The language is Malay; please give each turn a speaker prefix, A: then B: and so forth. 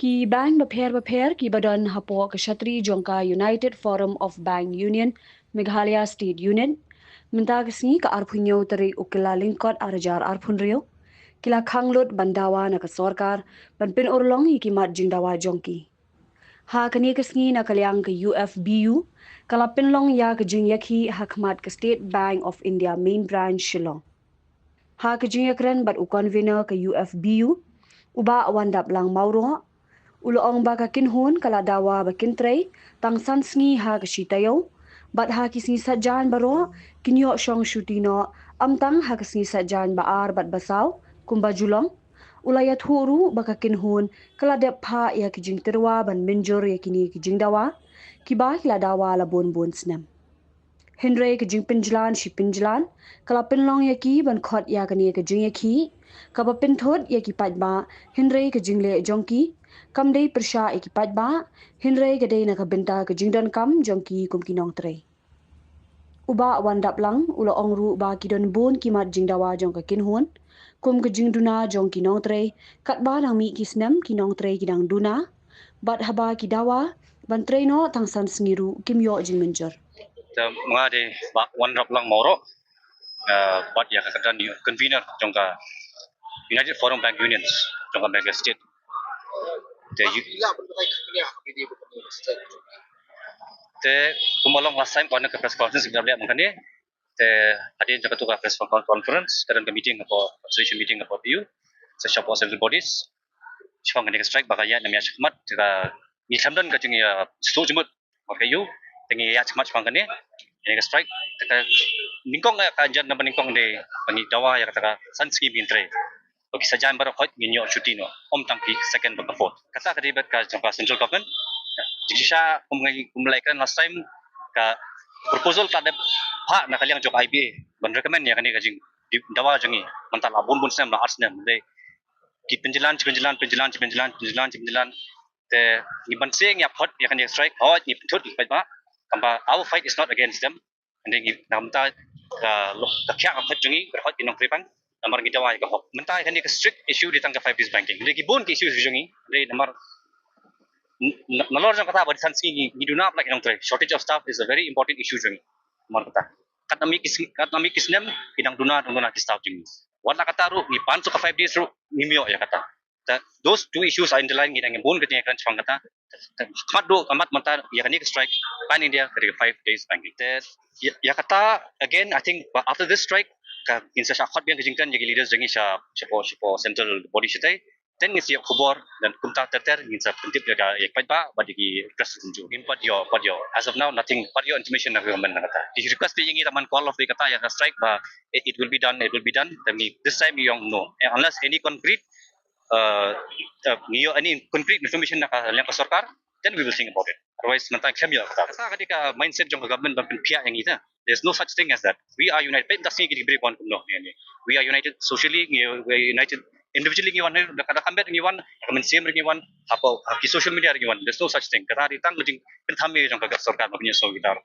A: Ki bank bapher ki badan hapo kshatri jongka United Forum of Bank Union Meghalaya State Union minta kesni ka arpunyo teri ukila lingkot arajar arpun rio kila khanglot bandawa na ka sorkar ban pin urlong hikimat jingdawa jongki ha kani kesni na kalyang ke UFBU kala pinlong ya ke jingyakhi hakmat ke State Bank of India main branch Shillong ha ke jingyakren bat u convener ke UFBU uba wandap lang mauro Uloong baka kinhun kala dawa bakin trei tang san sngi ha kashitayo bat ha kisni sajan baro kinyo shong shutino amtang ha kisni sajan baar bat basaw kumba julong ulayat huru baka kinhun kala dep pha ya kijing terwa ban minjor ya kini kijing dawa kiba kila dawa la bon bon snem Henry kijing pinjlan shi pinjlan kala pinlong ya ki ban khot ya kani kijing ya ki kaba pinthot ya ki pajba Henry kijing le jongki kamdei persha ekipat ba hinre gade na kabenta ke jingdan kam jongki kumki nongtrei uba wandap lang ulo ongru ba kidon bon kimat jingdawa jong ka kinhon kum ke jingduna jongki nongtrei katba nang mi ki Snem ki nongtrei kidang duna bat haba kidawa ban treino tangsan sengiru kimyo jingmenjor
B: mga de wandap lang moro bat ya kakadan convener jongka United Forum Bank Unions jongka Mega State te kumalong last time kona ke press conference kita lihat mengkani te hadin jaka tu press conference kadang ke meeting apa association meeting apa PU session of central bodies chong ngani ke strike bakaya namanya chakmat jika ni samdan ka jing ya sto jemut makayu tengi ya chakmat mangkani ini ke strike ka ningkong ka jan na ningkong de pangi dawa ya kata san scheme intre bagi sajan baru khot minyo shutino om tangki second baka fourth kata kadibat ka jangka central government jikisha kumulaikan last time ka proposal ka dep ha na kalyang jok IBA ban recommend ya kani ka jing dawa jangi mantala bun Snem la arts nem de ki penjelan te ni banseng ya khot ya kani strike hot ni thut pai ba kamba our fight is not against them and then namta ka kya khot jangi khot inong kripang namar kita wai ka hok mentai kan dia strict issue di tangga 5 days banking lagi bon issue jungi dari namar nalor jang kata badi sanski ni do not like Nongtrei shortage of staff is a very important issue jungi namar kata katnami Snem bidang duna ki staff jungi wala kata ru ni panso ka 5 days ru ni mio ya kata those two issues are underlying in bon ketnya kan chang kata mat do amat mata ya kan strike pan India dari 5 days banking ya kata again I think after this strike ka insa sya khot biang kejingkan jadi leaders jangi sya central body sitai then ngisi KHUBOR dan kumta terter insa pentip jaga yak pa bagi president ju in part your as of now nothing part your information na government kata di request yang taman call of kata ya strike ba it will be done tapi this time you know unless any concrete any concrete information na yang ka sarkar then we will think about it otherwise nanti kami ya kata ketika mindset jong government ban pihak yang ita there's no such thing as that we are united but that's not break one no we are united socially we are united individually ngiwan kada kambat ngiwan kamen same ngiwan apa ki social media ngiwan there's no such thing kata ditang jing penthame jong ka sarkar punya so gitar